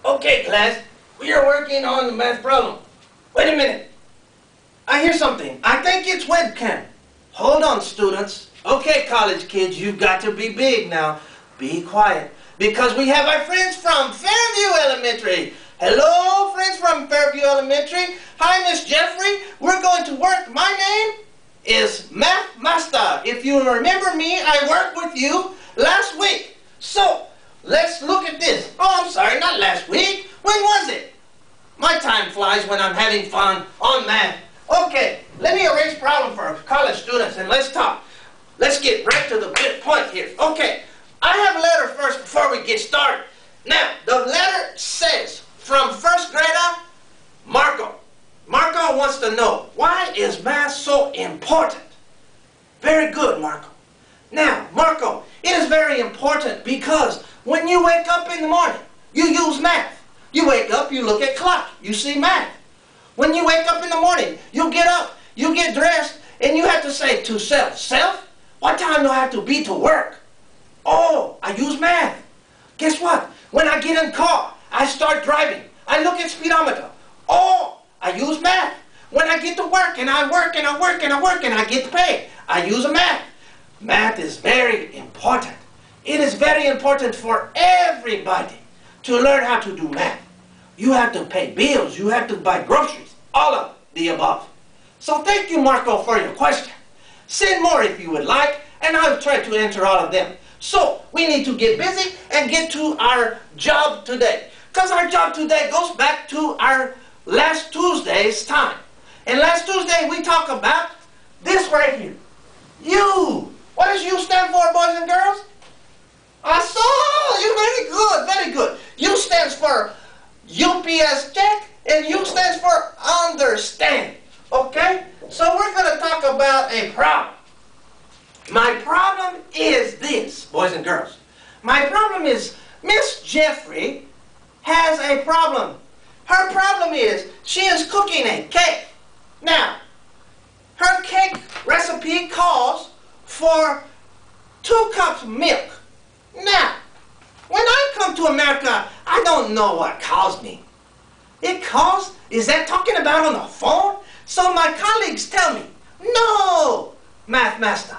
Okay, class, we are working on the math problem. Wait a minute. I hear something. I think it's webcam. Hold on, students. Okay, college kids, you've got to be big now. Be quiet, because we have our friends from Fairview Elementary. Hello, friends from Fairview Elementary. Hi, Miss Jeffrey. We're going to work. My name is Math Master. If you remember me, I worked with you last week. So, let's look at this. Oh, I'm sorry, not last week. When was it? My time flies when I'm having fun on math. Okay, let me arrange problem for college students and let's talk. Let's get right to the good point here. Okay, I have a letter first before we get started. Now, the letter says, from first grader, Marco. Marco wants to know, why is math so important? Very good, Marco. Now, Marco, it is very important because when you wake up in the morning, you use math. You wake up, you look at clock, you see math. When you wake up in the morning, you get up, you get dressed, and you have to say to self, self, what time do I have to be to work? Oh, I use math. Guess what? When I get in the car, I start driving. I look at speedometer. Oh, I use math. When I get to work, and I work, and I work, and I work, and I get paid, I use a math. Math is very important. It is very important for everybody to learn how to do math. You have to pay bills, you have to buy groceries, all of the above. So thank you, Marco, for your question. Send more if you would like, and I'll try to answer all of them. So, we need to get busy and get to our job today. Because our job today goes back to our last Tuesday's time. And last Tuesday we talked about this right here. U. What does U stand for, boys and girls? I saw you. Very good, very good. U stands for UPS check, and U stands for understand. Okay? So we're going to talk about a problem. My problem is this, boys and girls. My problem is Miss Jeffrey has a problem. Her problem is she is cooking a cake. Now, her cake recipe calls for 2 cups of milk. Now, when I come to America, I don't know what calls me. It calls? Is that talking about on the phone? So my colleagues tell me, no, Math Master.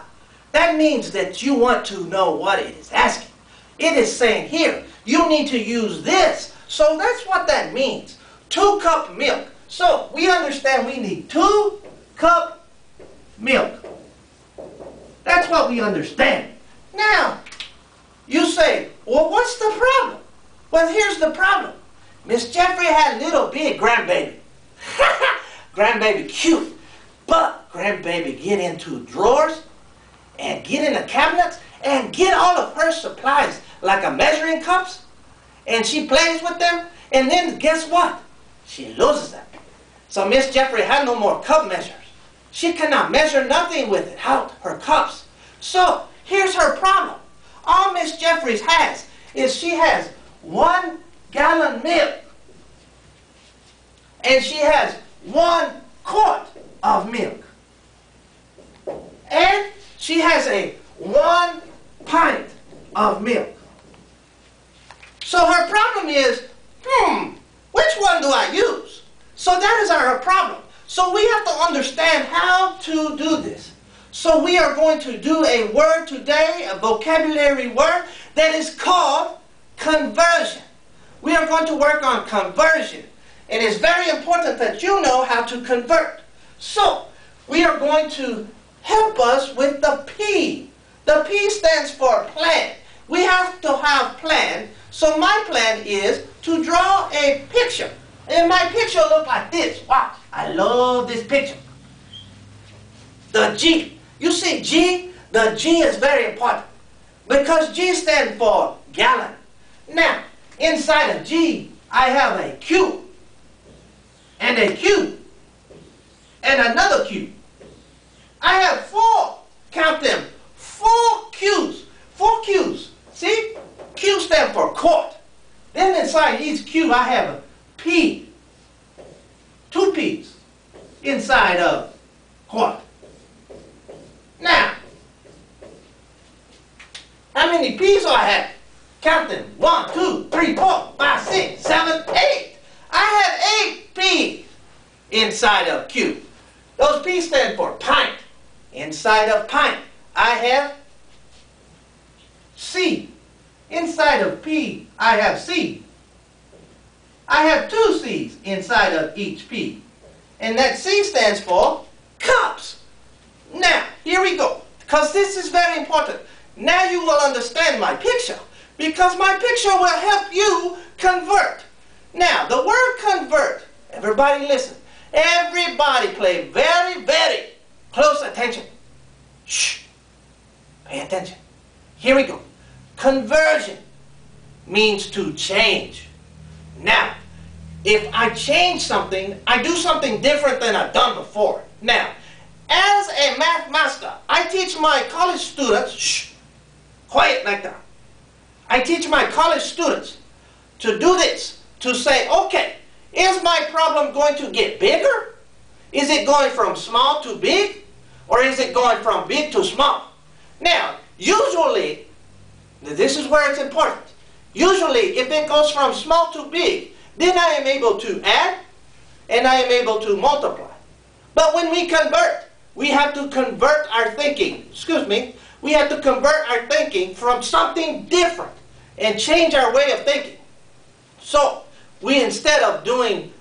That means that you want to know what it is asking. It is saying here, you need to use this. So that's what that means. 2 cup milk. So we understand we need 2 cup milk. That's what we understand. Now, you say, well, what's the problem? Well, here's the problem. Miss Jeffrey had a little big grandbaby. Grandbaby cute. But grandbaby get into drawers and get in the cabinets and get all of her supplies like a measuring cups, and she plays with them, and then guess what? She loses them. So Miss Jeffrey had no more cup measures. She cannot measure nothing with it, out her cups. So here's her problem. All Miss Jeffrey has is she has 1 gallon milk, and she has 1 quart of milk, and she has a 1 pint of milk. So her problem is, which one do I use? So that is our problem. So we have to understand how to do this. So we are going to do a word today, a vocabulary word, that is called conversion. We are going to work on conversion. And it's very important that you know how to convert. So we are going to help us with the P. The P stands for plan. We have to have plan. So my plan is to draw a picture. And my picture looks like this. Watch. I love this picture. The G. You see G? The G is very important. Because G stands for gallon. Now, inside of G, I have a Q. And a Q. And another Q. I have 4. Count them. 4 Q's. 4 Q's. See? Q stands for quart. Then inside each Q I have a P. 2 P's inside of quart. Now, how many P's do I have? Count them. 1, 2, 3, 4, 5, 6, 7, inside of Q. Those P stand for pint. Inside of pint, I have C. Inside of P, I have C. I have two C's inside of each P. And that C stands for cups. Now, here we go. Because this is very important. Now you will understand my picture. Because my picture will help you convert. Now, the word convert, everybody listen. Everybody pay very, very close attention. Shh. Pay attention. Here we go. Conversion means to change. Now, if I change something, I do something different than I've done before. Now, as a math master, I teach my college students, shh, quiet like that. I teach my college students to do this, to say, okay, is my problem going to get bigger? Is it going from small to big? Or is it going from big to small? Now, usually, this is where it's important. Usually, if it goes from small to big, then I am able to add and I am able to multiply. But when we convert, we have to convert our thinking. Excuse me. We have to convert our thinking from something different and change our way of thinking. So, we instead of doing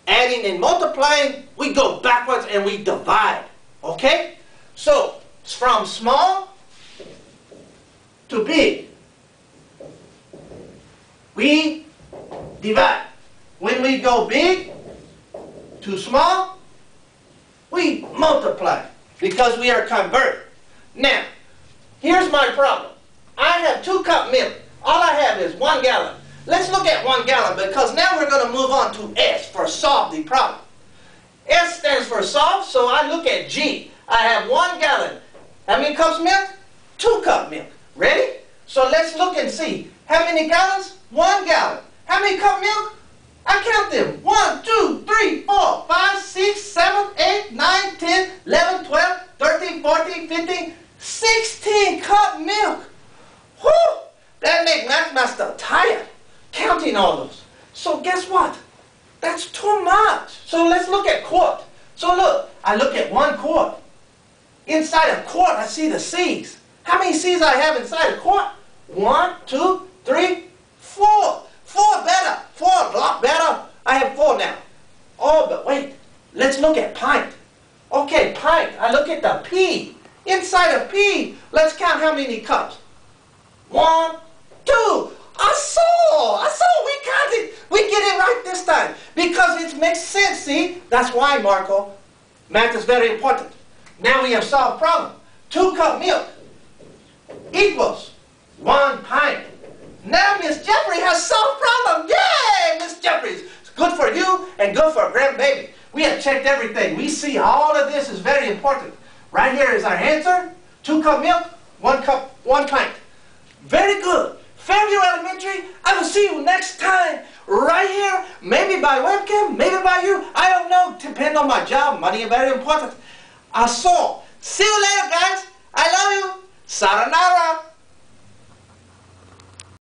adding and multiplying, we go backwards and we divide. Okay? So, it's from small to big. We divide. When we go big to small, we multiply because we are converted. Now, here's my problem. I have 2 cup milk. All I have is 1 gallon. Let's look at 1 gallon because now we're going to move on to S for solve the problem. S stands for solve, so I look at G. I have 1 gallon. How many cups milk? 2 cup milk. Ready? So let's look and see. How many gallons? 1 gallon. How many cup milk? I count them. 1, 2, 3, 4, 5, 6, 7, 8, 9, 10, 11, 12, 13, 14, 15, 16 cup milk. Whew! That makes Math Master tired counting all those. So guess what? That's too much. So let's look at quart. So look, I look at 1 quart. Inside a quart, I see the C's. How many C's I have inside a quart? 1, 2, 3, 4. 4 better. 4 a lot better. I have 4 now. Oh, but wait. Let's look at pint. Okay, pint. I look at the P. Inside a P, let's count how many cups. 1, 2. I saw. We counted. We get it right this time. Because it makes sense, see? That's why, Marco. Math is very important. Now we have solved problem. 2 cup milk equals 1 pint. Now Miss Jeffrey has solved problem. Yay, Miss Jeffries. It's good for you and good for a grandbaby. We have checked everything. We see all of this is very important. Right here is our answer. 2 cup milk, 1 pint. Very good. Fairview Elementary, I will see you next time. Right here, maybe by webcam, maybe by you. I don't know. Depend on my job. Money is very important. I saw. See you later, guys. I love you. Sayonara.